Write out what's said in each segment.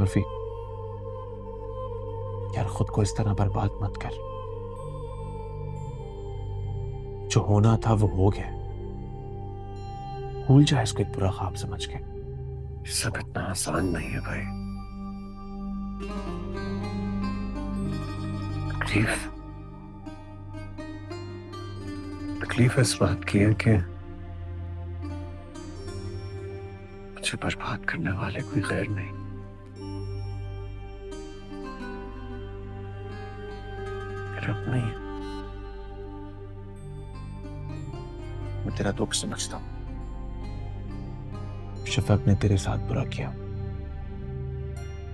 उर्फी, यार खुद को इस तरह बर्बाद मत कर। जो होना था वो हो गया। भूल जाए इसको एक बुरा ख्वाब समझ के। सब इतना आसान नहीं है भाई। तकलीफ तकलीफ इस बात की है कि मुझे बर्बाद करने वाले कोई गैर नहीं। रब नहीं है। मैं तेरा दुख समझता हूं। शफक ने तेरे साथ बुरा किया,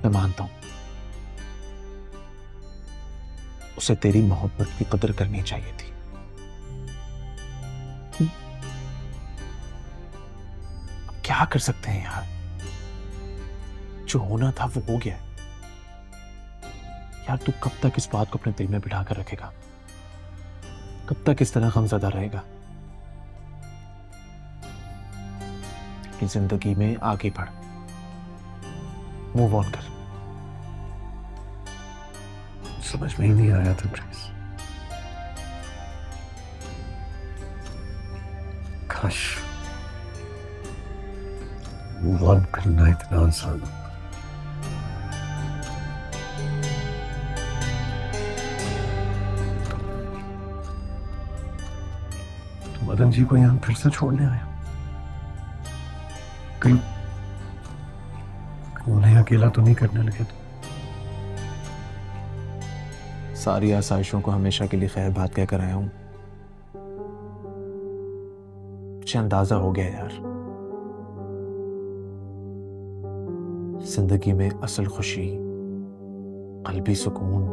मैं मानता हूं। उसे तेरी मोहब्बत की कदर करनी चाहिए थी। अब क्या कर सकते हैं यार? जो होना था वो हो गया। यार तू कब तक इस बात को अपने दिल में बिठा कर रखेगा? कब तक इस तरह गमज़दा रहेगा? अपनी जिंदगी में आगे बढ़, मूव ऑन कर। समझ में ही नहीं आया था प्लीज। काश मूव ऑन करना इतना आसान हो। तो मदन जी को यहां फिर से छोड़ने आया? कहीं उन्हें अकेला तो नहीं करने लगे? तो सारी आसाइशों को हमेशा के लिए खैर बात कहकर आया हूं। मुझे अंदाजा हो गया यार, जिंदगी में असल खुशी, कल्बी सुकून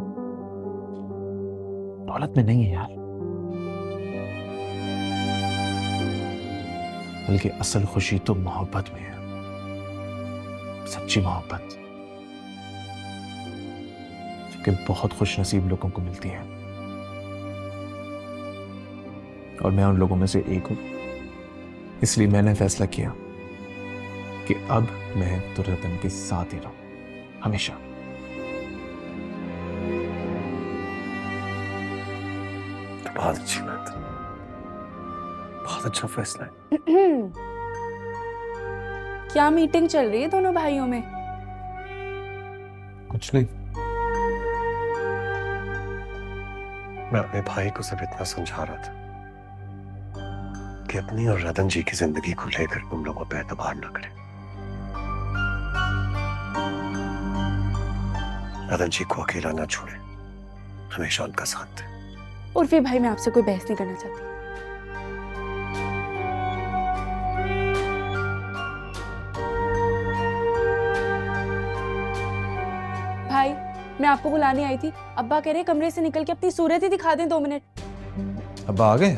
दौलत में नहीं है यार, बल्कि असल खुशी तो मोहब्बत में है। सच्ची मोहब्बत कि बहुत खुश नसीब लोगों को मिलती है, और मैं उन लोगों में से एक हूं। इसलिए मैंने फैसला किया कि अब मैं तो रतन के साथ ही रहूं हमेशा। बहुत अच्छी बात, बहुत अच्छा फैसला है। क्या मीटिंग चल रही है दोनों भाइयों में? कुछ नहीं, मैं अपने भाई को सिर्फ इतना समझा रहा था कि अपनी और रतन जी की जिंदगी को लेकर तुम लोगों पे एतबार ना करें। रतन जी को अकेला ना छोड़े, हमेशा उनका साथ दें। उर्फी भाई, मैं आपसे कोई बहस नहीं करना चाहती। भाई, मैं आपको बुलाने आई थी। अब्बा कह रहे कमरे से निकल के अपनी सूरत ही दिखा दें 2 मिनट। अब्बा आ गए?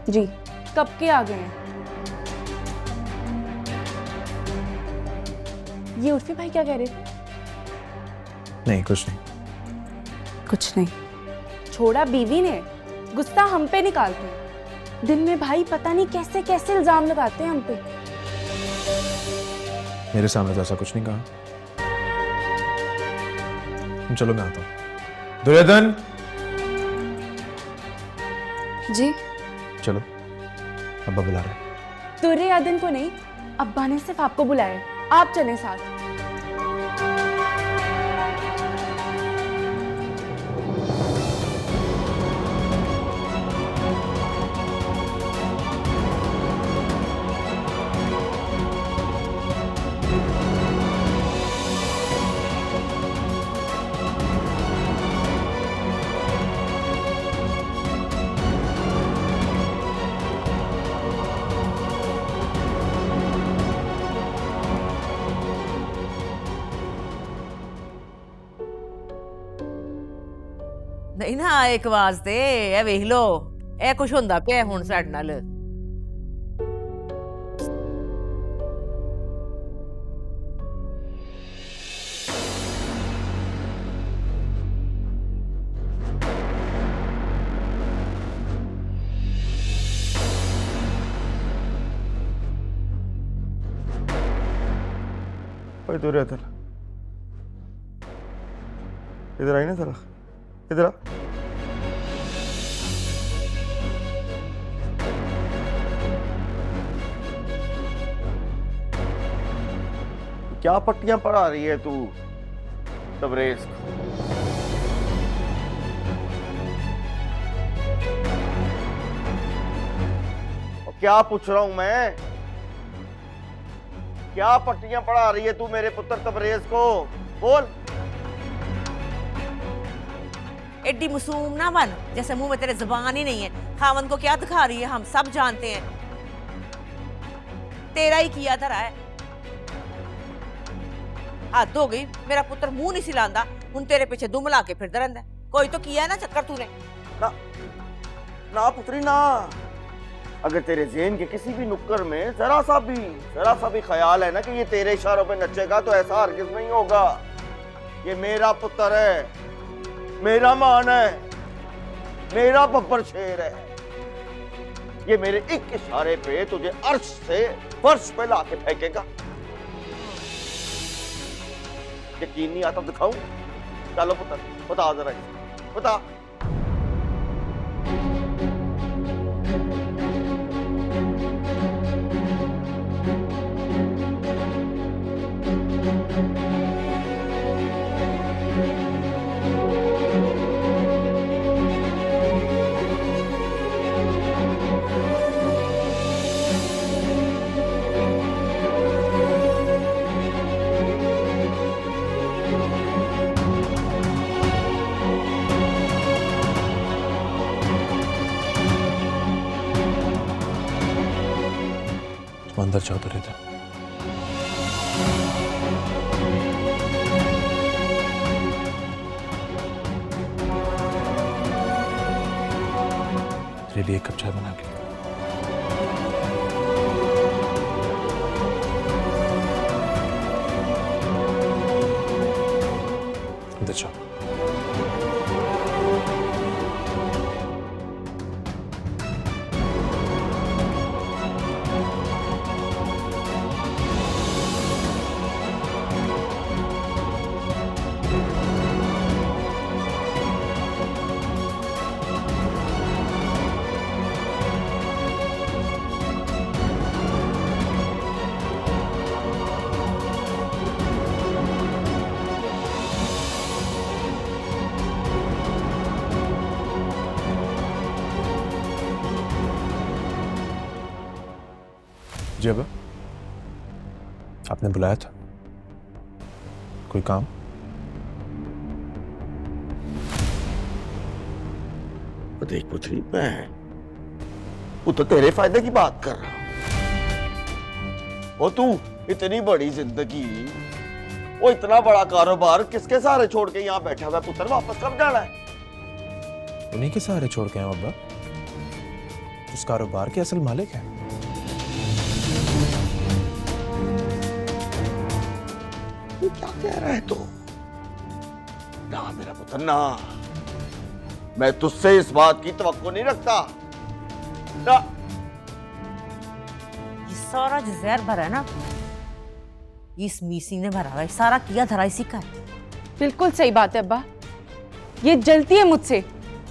जी, कब के आ गए हैं। ये उर्फी भाई क्या कह रहे थे? नहीं, कुछ नहीं। कुछ नहीं। छोड़ा बीवी ने, गुस्सा हम पे निकालते हैं। दिन में भाई पता नहीं कैसे कैसे इल्जाम लगाते हैं हम पे। मेरे सामने तो ऐसा कुछ नहीं कहा। चलो मैं आता हूं। दुर्योधन जी चलो, अब्बा बुला रहे हैं। दुर्योधन को नहीं, अब्बा ने सिर्फ आपको बुलाया है। आप चलें साथ। नहीं ना एक वास्ते ए वेख लो ए कुछ ਹੁੰਦਾ ਪਿਆ ਹੁਣ ਸਾਡੇ ਨਾਲ। दुर्योधन, इधर आई ना जरा, इधर आ। क्या पट्टियां पढ़ा रही है तू तबरेज? और क्या पूछ रहा हूं मैं? क्या पट्टियां पढ़ा रही है तू मेरे पुत्र तबरेज को? बोल। एड्डी मासूम ना बन, जैसे मुंह में तेरे जुबान ही नहीं है। खावन को क्या दिखा रही है हम सब जानते हैं, तेरा ही किया धरा है। हद हो गई, मेरा पुत्र मुंह नहीं सिलांदा, हुन तेरे पीछे दुम ला के फिरदा रहंदा। कोई तो किया ना चक्कर तूने। ना ना पुत्री ना, अगर तेरे ज़हन के किसी भी नुक्कर में जरा सा भी ख्याल है ना कि ये तेरे इशारों पे नचेगा, तो ऐसा हरगिज़ नहीं होगा। ये मेरा पुत्र है, मेरा मान है, मेरा बब्बर शेर है। ये मेरे एक इशारे पे तुझे अर्श से फर्श पे लाके फेंकेगा। यकीन नहीं आता दिखाऊं? चलो पुत्र बता जरा, बता। अंदर जाओ तो रहता। तेरे लिए एक कप चाय बना के। अंदर जाओ। जी अब आपने बुलाया था, कोई काम? देख पुत्री, मैं वो तो तेरे फायदे की बात कर रहा हूं। और तू इतनी बड़ी जिंदगी, वो इतना बड़ा कारोबार किसके सहारे छोड़ के यहाँ बैठा हुआ पुत्र? वापस कब जाना है? उन्हीं के सहारे छोड़ के आए अब्बा। उस कारोबार के असल मालिक है। क्या कह रहा है तू? ना मेरा पुत्र ना, मैं तुझसे इस बात की तवक्को नहीं रखता ना। ये सारा जो जहर भरा है ना, ये इस मीसी ने भरा हुआ है। सारा किया धरा इसी का है। बिल्कुल सही बात है अब्बा, ये जलती है मुझसे,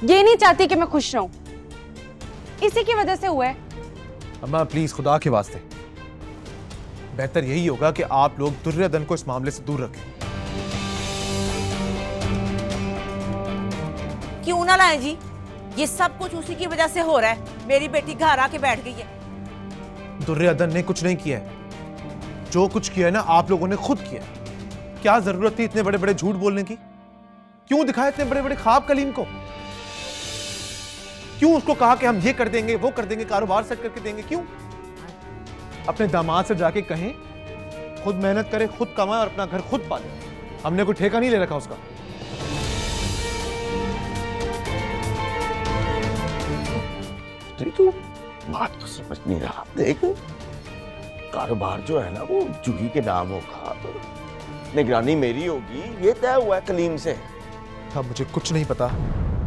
ये नहीं चाहती कि मैं खुश रहूं, इसी की वजह से हुआ है। अम्मा प्लीज, खुदा के वास्ते बेहतर यही होगा कि आप लोग दुर्योधन को इस मामले से दूर रखें। क्यों ना लाए जी, ये सब कुछ उसी की वजह से हो रहा है। मेरी बेटी घर आके बैठ गई है। दुर्योधन ने कुछ नहीं किया है, जो कुछ किया है ना आप लोगों ने खुद किया। क्या जरूरत थी इतने बड़े बड़े झूठ बोलने की? क्यों दिखाए इतने बड़े बड़े ख्वाब कलीम को? क्यों उसको कहा कि हम ये कर देंगे, वो कर देंगे, कारोबार सेट करके देंगे? क्यों? अपने दामाद से जाके कहें खुद मेहनत करे, खुद कमाए और अपना घर खुद पाले। हमने कोई ठेका नहीं ले रखा उसका। तू बात तो समझ नहीं रहा। देख, कारोबार जो है ना वो जूही के नाम होगा, निगरानी मेरी होगी, ये तय हुआ है कलीम से। अब मुझे कुछ नहीं पता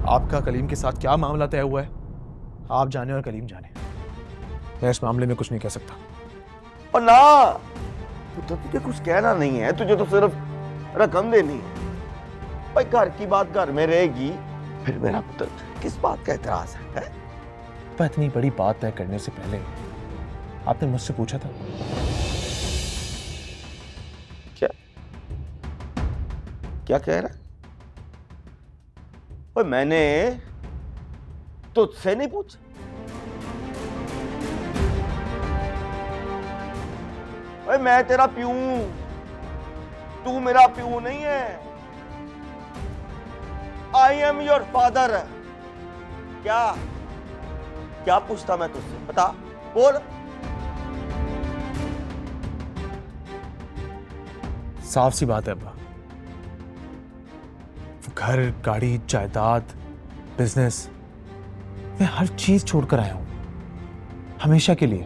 आपका कलीम के साथ क्या मामला तय हुआ है। आप जाने और कलीम जाने, मैं इस मामले में कुछ नहीं कह सकता। और ना, तो तुझे कुछ कहना नहीं है, तुझे तो सिर्फ रकम देनी है। भाई घर की बात घर में रहेगी, फिर मेरा पुत्र किस बात का एतराज है? पर इतनी बड़ी बात तय करने से पहले आपने मुझसे पूछा था। क्या कह रहा है? ओए मैंने तुझसे नहीं पूछा। ओए मैं तेरा प्यू, तू मेरा प्यू नहीं है। I am your father. क्या क्या पूछता मैं तुझसे? बता, बोल। साफ सी बात है अब्बा, घर, गाड़ी, जायदाद, बिजनेस, मैं हर चीज छोड़कर आया हूं, हमेशा के लिए।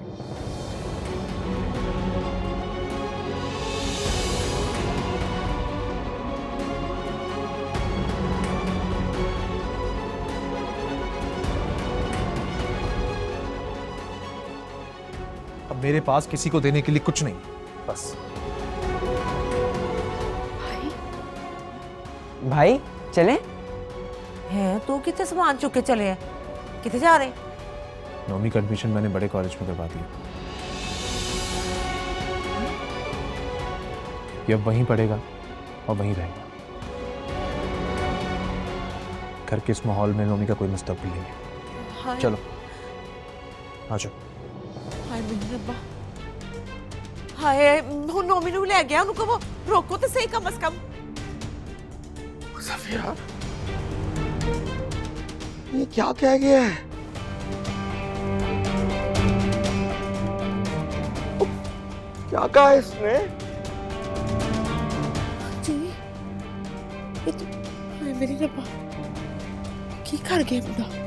अब मेरे पास किसी को देने के लिए कुछ नहीं, बस। भाई चलें? है तू कितने सामान चुक के चले हैं? कितने जा रहे? नौमी का एडमिशन मैंने बड़े कॉलेज में करवा दिया, ये अब वहीं पढ़ेगा और वहीं रहेगा। घर के इस माहौल में नौमी का कोई मुस्तकबिल नहीं है। हाय चलो आ जाओ। हाय मेरे रब्बा, हाय वो नौमी नू ले गया, उनको वो रोको तो सही कम से कम। सफिया, ये क्या कह गया है? क्या कहा इसने? जी ये तो हाय मेरी रब्बा, की कर गया मुंडा?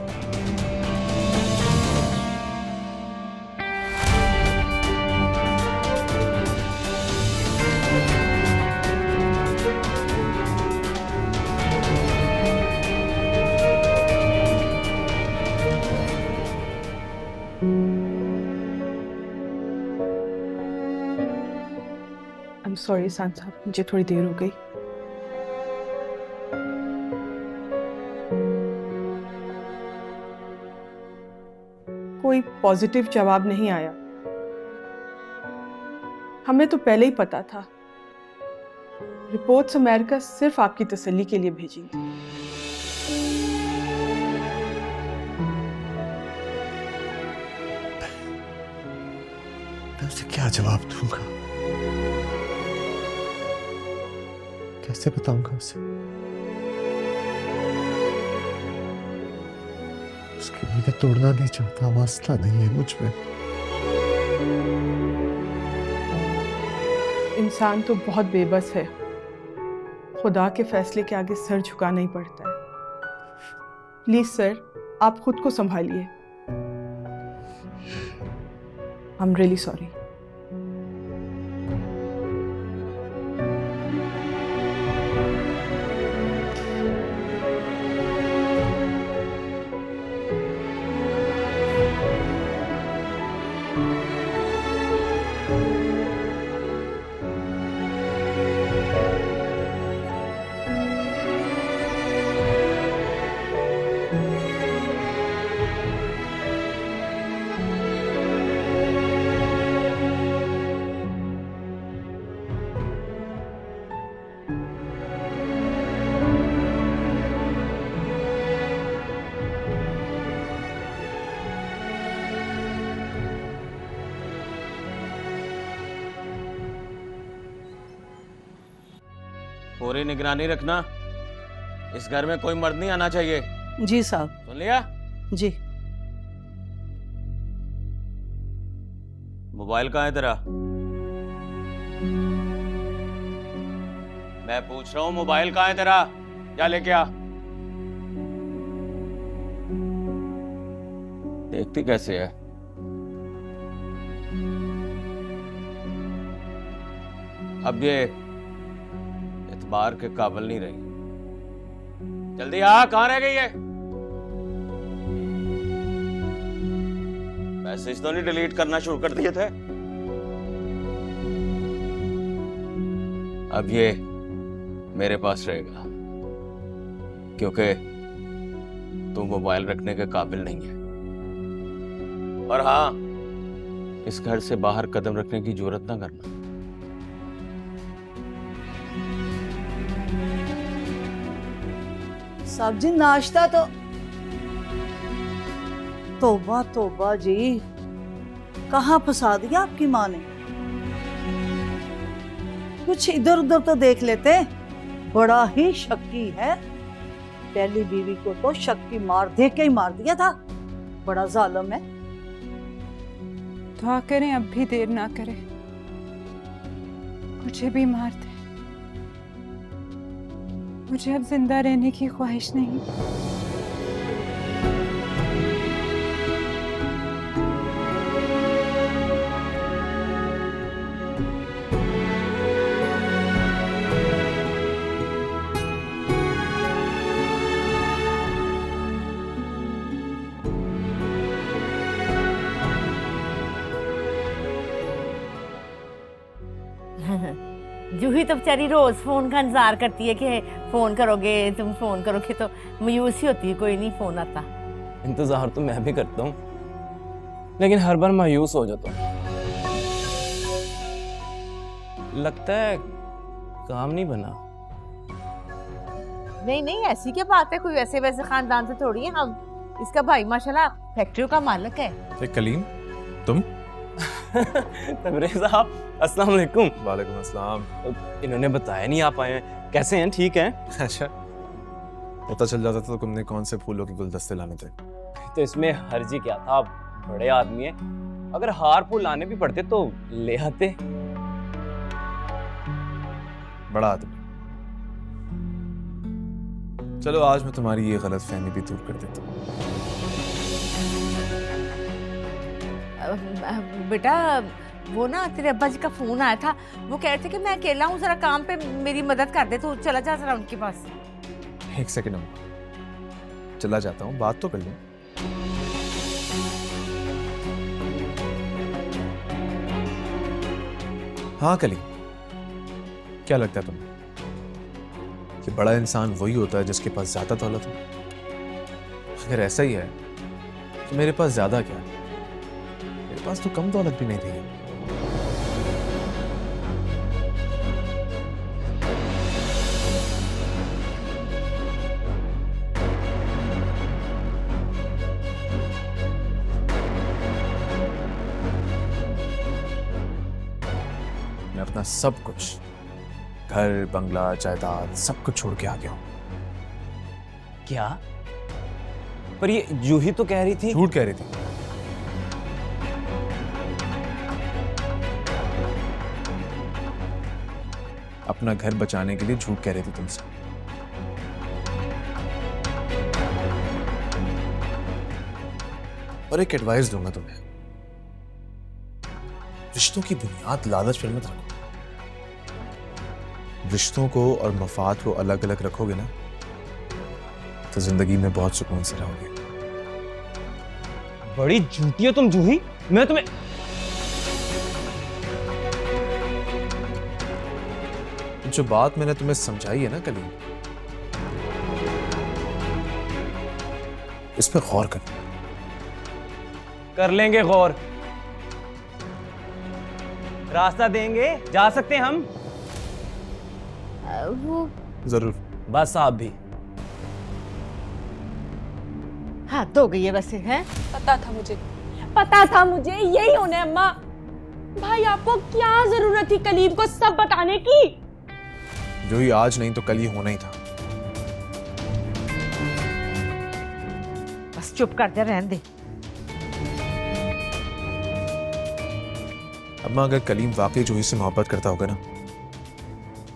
I'm sorry सान साहब, मुझे थोड़ी देर हो गई। कोई पॉजिटिव जवाब नहीं आया। हमें तो पहले ही पता था। रिपोर्ट्स अमेरिका सिर्फ आपकी तसल्ली के लिए भेजी। मैं उसे क्या जवाब दूंगा? कैसे बताऊंगा उसे? उसकी उम्मीदें तोड़ना नहीं चाहता, मसला नहीं है मुझ में। इंसान तो बहुत बेबस है, खुदा के फैसले के आगे सर झुकाना ही पड़ता है। प्लीज सर, आप खुद को संभालिए। I am really sorry. पूरी निगरानी रखना, इस घर में कोई मर्द नहीं आना चाहिए। जी साहब। सुन लिया? जी। मोबाइल कहाँ है तेरा? मैं पूछ रहा हूँ मोबाइल कहाँ है तेरा? जा लेके आ। देखती कैसे है? अब ये एतबार के काबिल नहीं रही। जल्दी आ, कहाँ रह गई है? मैसेज तो नहीं डिलीट करना शुरू कर दिए थे? अब ये मेरे पास रहेगा। क्योंकि तू मोबाइल रखने के काबिल नहीं है। और हाँ, इस घर से बाहर कदम रखने की जरूरत ना करना। साहब जी नाश्ता तो तौबा तौबा जी, कहाँ फंसा दिया आपकी माँ ने। कुछ इधर उधर तो देख लेते, बड़ा ही शक्की है। पहली बीवी को तो शक्की मार दे के ही मार दिया था, बड़ा जालिम है। दुआ करें अब भी देर ना करें, मुझे भी मार दे। मुझे अब जिंदा रहने की ख्वाहिश नहीं। जूही तो बेचारी रोज फोन का इंतजार करती है कि फोन करोगे, तुम फोन करोगे, तो मायूस ही होती है, कोई नहीं फोन आता। इंतजार तो मैं भी करता हूँ, लेकिन हर बार मायूस हो जाता हूँ। लगता है काम नहीं बना। नहीं नहीं, ऐसी क्या बात है, कोई वैसे वैसे खानदान से थोड़ी है हम। इसका भाई माशाल्लाह फैक्ट्री का मालिक है। कलीम, तुम? तबरेज़ साहब, अस्सलाम वालेकुम। वालेकुम अस्सलाम। इन्होंने बताया नहीं आप आए हैं, कैसे हैं? ठीक हैं? अच्छा, पता चल जाता तो तुमने कौन से फूलों के गुलदस्ते लाने थे। तो इसमें हर्जी क्या था, आप बड़े आदमी हैं, अगर हार फूल लाने भी पड़ते तो ले आते। बड़ा आदमी। चलो आज मैं तुम्हारी ये गलत फहमी भी दूर कर देता हूँ। बेटा वो ना तेरे अब्बा जी का फोन आया था, वो कह रहे थे कि मैं अकेला हूँ, जरा काम पे मेरी मदद कर दे, तो चला जा जरा उनके पास। एक सेकंड अम्मा, चला जाता हूँ, बात तो कर लूँ। हाँ कलीम, क्या लगता है तुम्हें कि बड़ा इंसान वही होता है जिसके पास ज्यादा दौलत हो? अगर ऐसा ही है तो मेरे पास ज्यादा क्या है, मेरे पास तो कम दौलत भी नहीं थी। मैं अपना सब कुछ, घर, बंगला, जायदाद, सब कुछ छोड़ के आ गया हूं। क्या? पर ये जूही तो कह रही थी। झूठ कह रही थी। अपना घर बचाने के लिए झूठ कह रही थी तुमसे। और एक एडवाइस दूंगा तुम्हें, रिश्तों की बुनियाद लालच पर मत रखो। रिश्तों को और मफाद को अलग अलग रखोगे ना, तो जिंदगी में बहुत सुकून से रहोगे। बड़ी झूठी हो तुम जूही, मैं तुम्हें। जो बात मैंने तुम्हें समझाई है ना कलीम, इस पे गौर कर लेंगे गौर। रास्ता देंगे, जा सकते हैं हम। वो जरूर। बस आप भी। हाँ तो हो गई है वैसे, है पता था मुझे यही होना है अम्मा। भाई आपको क्या जरूरत थी कलीम को सब बताने की? जो ही आज नहीं तो कल ही होना ही था। बस चुप कर जा, रहने दे। अम्मा अगर कलीम वाकई जूही से मोहब्बत करता होगा ना,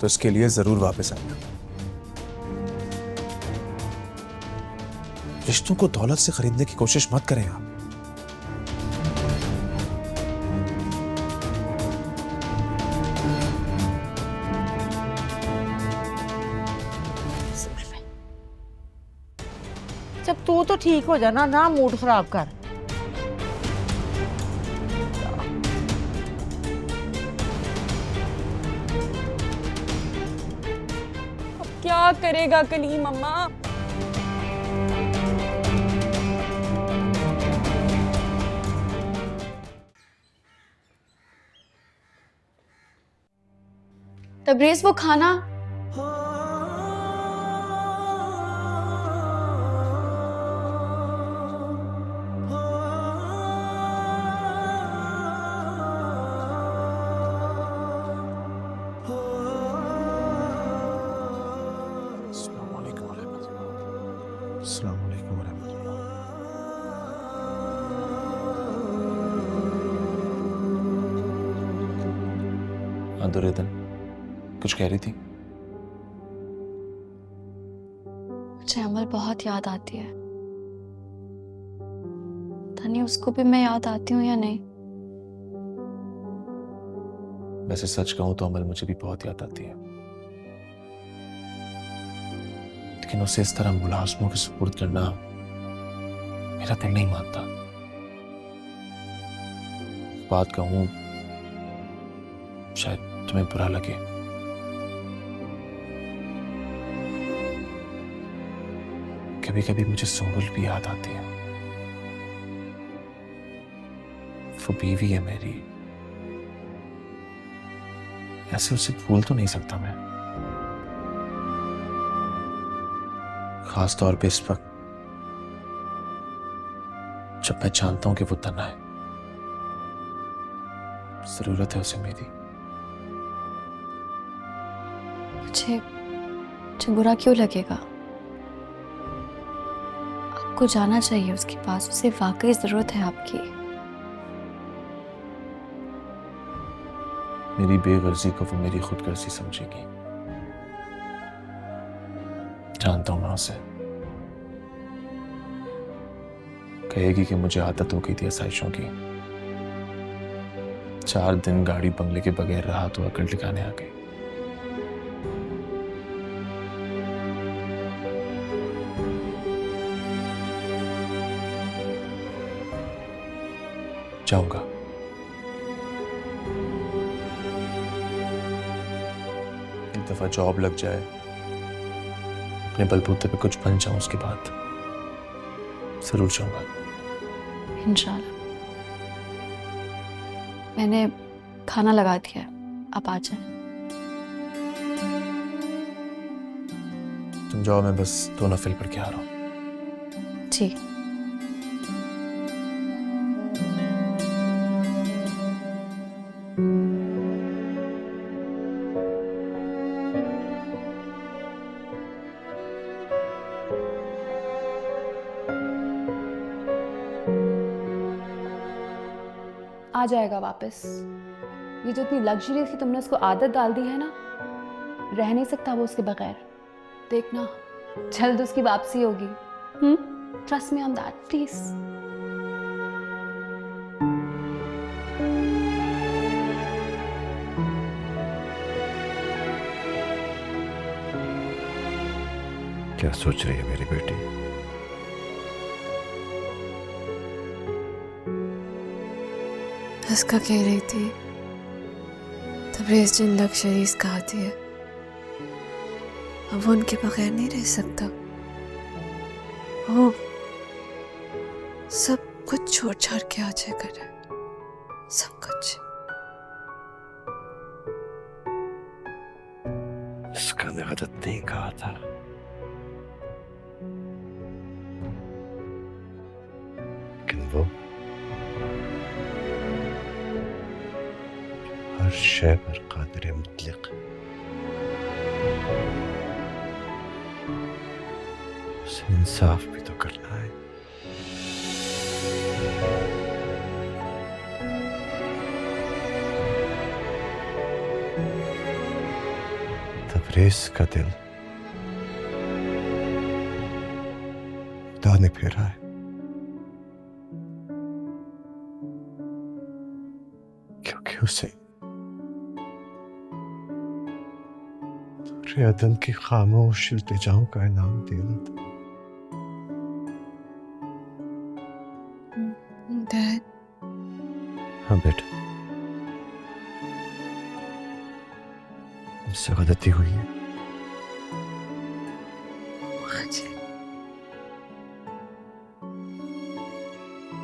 तो इसके लिए जरूर वापस आएगा। रिश्तों को दौलत से खरीदने की कोशिश मत करें आप। जब तू तो ठीक हो जाना, ना मूड खराब कर। क्या करेगा कलीम अम्मा? तबरेज वो खाना। अस्सलाम वालेकुम रहमतुल्लाह। हाँ दुर्योधन, कुछ कह रही थी? मुझे अमल बहुत याद आती है। पता नहीं उसको भी मैं याद आती हूँ या नहीं। वैसे सच कहूं तो अमल मुझे भी बहुत याद आती है, लेकिन उसे इस तरह मुलाजमों के सुपुर्द करना मेरा दिल नहीं मानता। बात कहूं शायद तुम्हें बुरा लगे, कभी कभी मुझे सुंबुल भी याद आती है। वो बीवी है मेरी, ऐसे उसे भूल तो नहीं सकता मैं, खास तौर पे इस वक्त जब मैं जानता हूं कि वो तन्हा है। जरूरत है उसे मेरी। मुझे बुरा क्यों लगेगा? आपको जाना चाहिए उसके पास, उसे वाकई जरूरत है आपकी। मेरी बेगर्जी को वो मेरी खुदगर्जी समझेगी, जानता हूं मैं उसे। कहेगी कि मुझे आदत हो गई थी आसाइशों की। 4 दिन गाड़ी बंगले के बगैर रहा तो अकल ठिकाने आ गई। जाऊंगा, एक दफा जॉब लग जाए, अपने बलबूते पे कुछ बन जाऊं, उसके बाद जरूर जाऊंगा इंशाल्लाह। मैंने खाना लगा दिया है, आप आ जाएं। तुम जाओ, मैं बस 2 नफिल पढ़ के आ रहा हूं। जी। आ जाएगा वापस। ये जो इतनी लग्जरी थी तुमने उसको आदत डाल दी है ना, रह नहीं सकता वो उसके बगैर। देखना जल्द उसकी वापसी होगी। Trust me on that please. क्या सोच रही है मेरी बेटी? उसका कह रही थी तबरेज जिन लग्जरीज का आती है, अब वो उनके बगैर नहीं रह सकता। वो सब कुछ छोड़ छाड़ के आ जाए करे, सब कुछ। इसका मैं आदत नहीं कहा था। लेकिन वो हर शय पर कादिर मुतलक, उसे इंसाफ भी तो करना है। तबरेज का दिल खुदा ने फेरा है, क्योंकि उसे रियादन की खामोश इल्तिजाओं का इनाम देना था। डैड। हाँ बेटा, मुझसे गलती हुई है।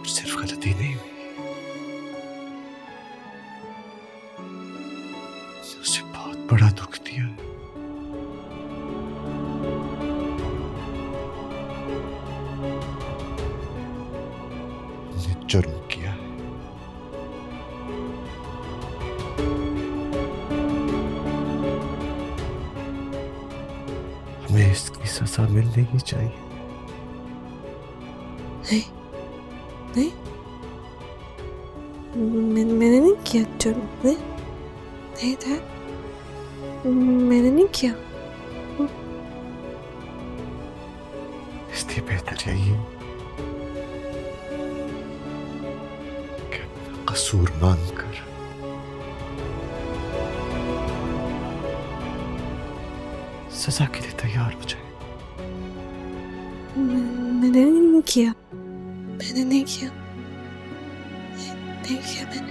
सिर्फ गलती नहीं हुई, उसे बहुत बड़ा दुख तुम्हें इसकी सजा मिलनी ही चाहिए। नहीं नहीं, मैंने नहीं किया जो नहीं था, मैंने नहीं किया। इसलिए बेहतर यही है कि अपना कसूर मानकर सजा के लिए तैयार हो जाए। मैंने नहीं किया, मैंने नहीं किया, नहीं किया मैंने।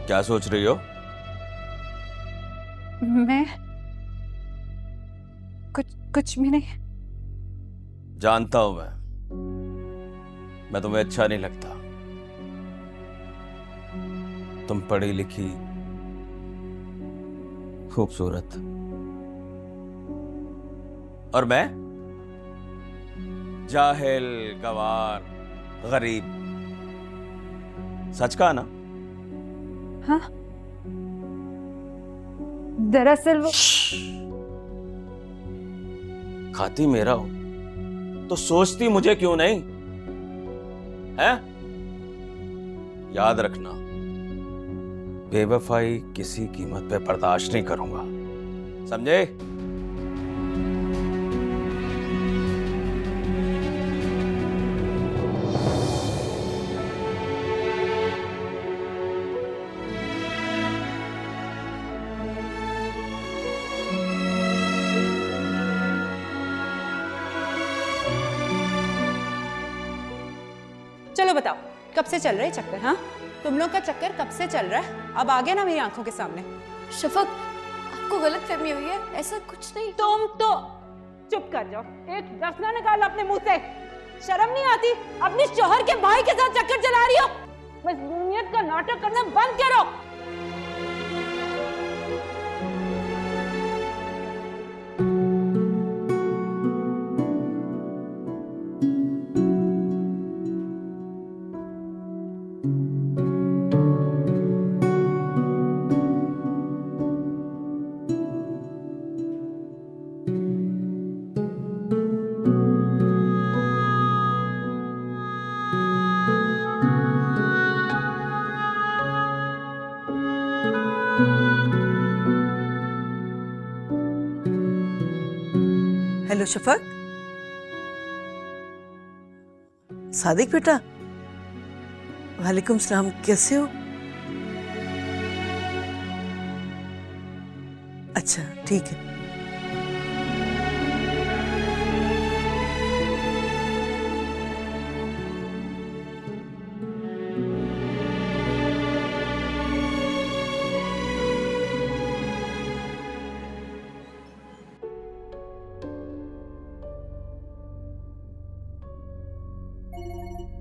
क्या सोच रही हो? मैं कुछ भी नहीं। जानता हूं मैं तुम्हें अच्छा नहीं लगता। तुम पढ़ी लिखी, खूबसूरत, और मैं जाहिल, गवार, गरीब। सच कहा ना? हाँ, दरअसल वो खाती मेरा हो तो सोचती मुझे क्यों नहीं है? याद रखना, बेवफाई किसी कीमत पे बर्दाश्त नहीं करूंगा, समझे? चलो बताओ, कब से चल रहे चक्कर? हाँ, तुम लोग का चक्कर कब से चल रहा है? अब आ गया ना मेरी आंखों के सामने। शफक, आपको गलतफहमी हुई है, ऐसा कुछ नहीं। तुम तो चुप कर जाओ, एक दस ना निकाल अपने मुंह से। शर्म नहीं आती? अपने शौहर के भाई के साथ चक्कर चला रही हो। मजबूरियत का नाटक करना बंद करो। हेलो शफक। सादिक बेटा, वालेकुम सलाम, कैसे हो? अच्छा ठीक है।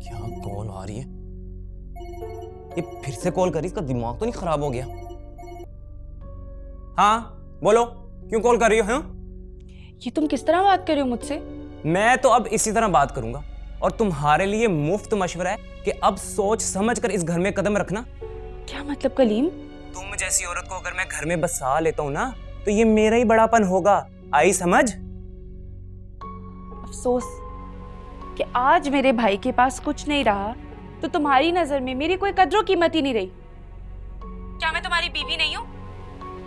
क्या कॉल आ रही है? ये फिर से कॉल करी, इसका दिमाग तो नहीं खराब हो गया? हाँ बोलो, क्यों कॉल कर रही हो? ये तुम किस तरह बात कर रहे हो मुझसे? मैं तो अब इसी तरह बात करूंगा, और तुम्हारे लिए मुफ्त मशवरा है कि अब सोच समझ कर इस घर में कदम रखना। क्या मतलब कलीम? तुम जैसी औरत को अगर मैं घर में बसा लेता हूं ना, तो ये मेरा ही बड़ापन होगा। आई समझ? अफसोस कि आज मेरे भाई के पास कुछ नहीं रहा, तो तुम्हारी नजर में मेरी कोई कद्रो कीमत ही नहीं रही। क्या मैं तुम्हारी बीवी नहीं हूँ?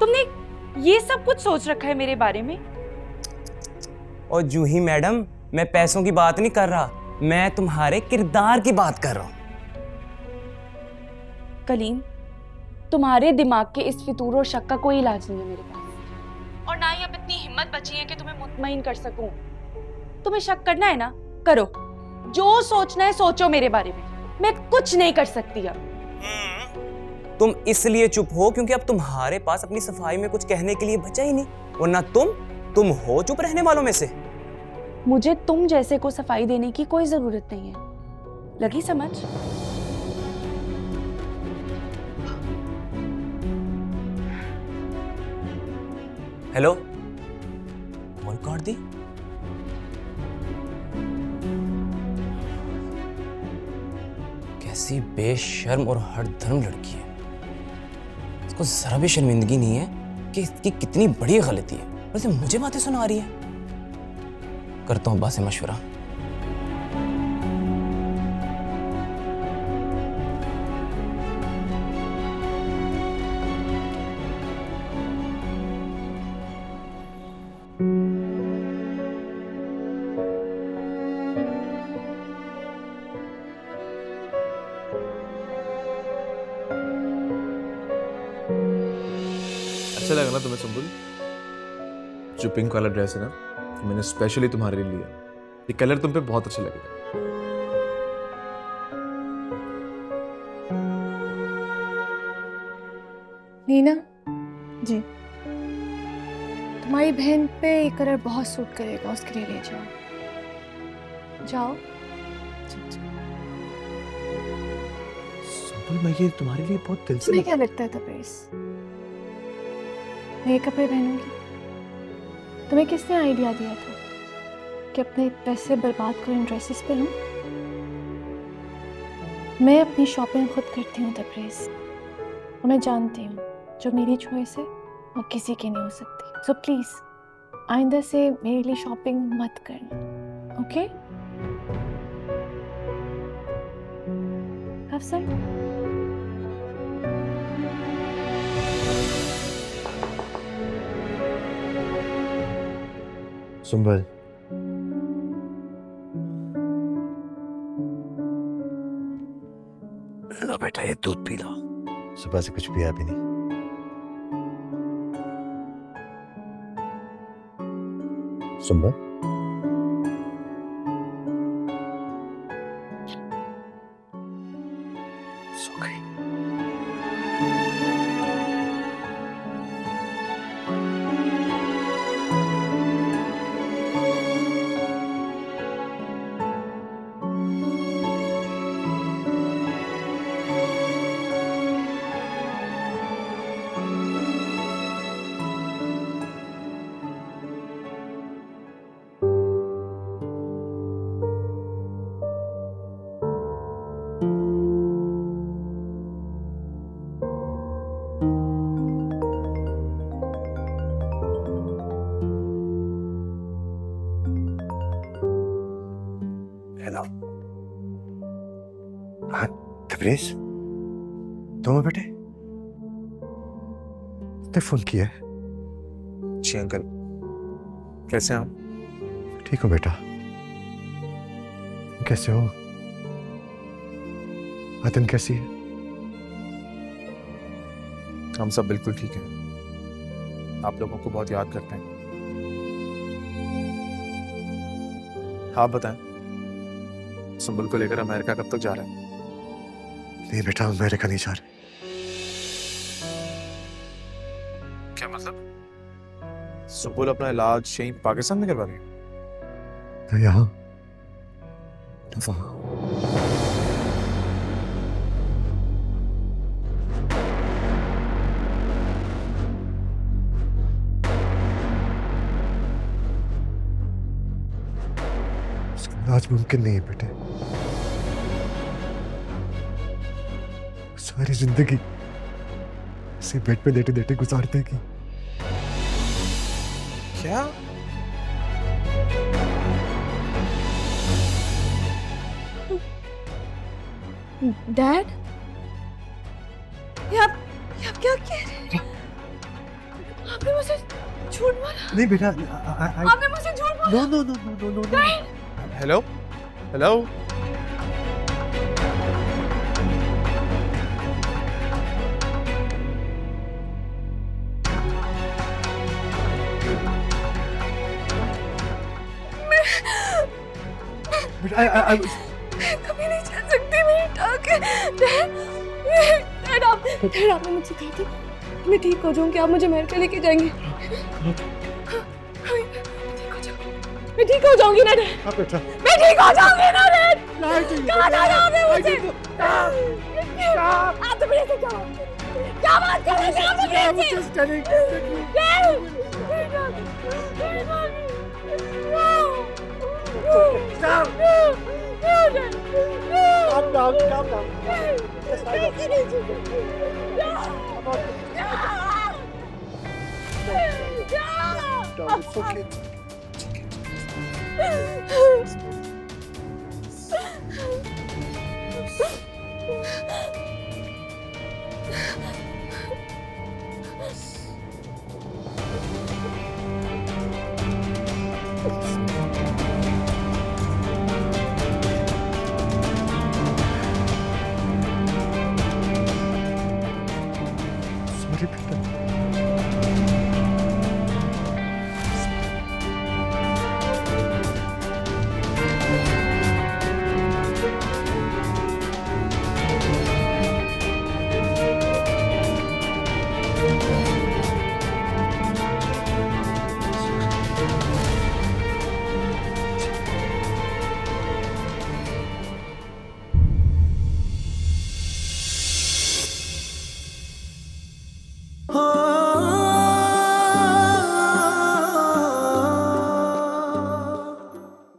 तुमने ये सब कुछ सोच रखा है मेरे बारे में? और जूही मैडम, मैं पैसों की बात नहीं कर रहा, मैं तुम्हारे किरदार की बात कर रहा हूं। कलीम, तुम्हारे दिमाग के इस फितूर और शक का कोई इलाज नहीं है मेरे पास, और ना ही अब इतनी हिम्मत बची है कि तुम्हें मुतमईन कर सकूं। तुम्हें शक करना है ना, करो, जो सोचना है सोचो मेरे बारे में, मैं कुछ नहीं कर सकती अब। तुम इसलिए चुप हो क्योंकि अब तुम्हारे पास अपनी सफाई में कुछ कहने के लिए बचा ही नहीं, वरना तुम हो चुप रहने वालों में से। मुझे तुम जैसे को सफाई देने की कोई जरूरत नहीं है, लगी समझ? हेलो, कॉल काट दी। कैसी बेशर्म और हठधर्म लड़की है, इसको जरा भी शर्मिंदगी नहीं है कि इसकी कितनी बड़ी गलती है, वैसे मुझे बातें सुना रही है। करता हूँ अब्बा से मशवरा। अच्छा लगा ना तुम्हें सुंबुल? जो पिंक वाला ड्रेस है ना, तो मैंने स्पेशली तुम्हारे लिए लिया। ये कलर तुम पे बहुत अच्छा लगेगा। नीना जी। तुम्हारी बहन पे ये कलर बहुत सूट करेगा, उसके लिए ले जाओ। जाओ। सुंबुल, मैं ये तुम्हारे लिए बहुत दिल से तुम्हें क्या लगता है तबरेज़, मैं ये कपड़े पहनूंगी? तुम्हें किसने आइडिया दिया था कि अपने पैसे बर्बाद करो इन ड्रेसेस पे लूं? मैं अपनी शॉपिंग खुद करती हूँ तबरेज़, और मैं जानती हूँ जो मेरी चॉइस है वो किसी की नहीं हो सकती। सो प्लीज़ आइंदा से मेरे लिए शॉपिंग मत करना, ओके? Have some. सुंबल, लो बेटा, ये दूध पी लो। सुबह से कुछ पिया भी नहीं। सुंबल, सो गई। हेलो, हाँ तबरेज़, तुम हो बेटे? तुमने फोन किया है? जी अंकल, कैसे हैं आप? ठीक हो बेटा? कैसे हो? आदन कैसी है? हम सब बिल्कुल ठीक हैं। आप लोगों को बहुत याद करते हैं। आप बताएं, सुंबुल को लेकर अमेरिका कब तक जा रहे हैं? नहीं बेटा, अमेरिका नहीं जा रहे। क्या मतलब? सुंबुल अपना इलाज यहीं पाकिस्तान में करवा रही है? तो यहाँ तो वहाँ। आज मुमकिन नहीं है बेटे। सारी जिंदगी इसी बेड पे लेटे लेटे गुजार देगी। क्या? डैड, ये आप क्या कह रहे हैं? आपने मुझे झूठ बोला? नहीं बेटा, आपने मुझे झूठ बोला? No no no no no no no. Hello hello, कभी नहीं चल सकती, मेरी टांग डैड आपने मुझसे कहा था मैं ठीक हो जाऊंगी, आप मुझे अमेरिका लेके जाएंगे। मैं ठीक हो जाऊंगी ना डैड, मैं ठीक हो जाऊंगी ना डैड। कहाँ जा रहे हो आपने मुझे? आप तो मेरे से क्या बात कर रहे थे आप मेरे से? It's okay.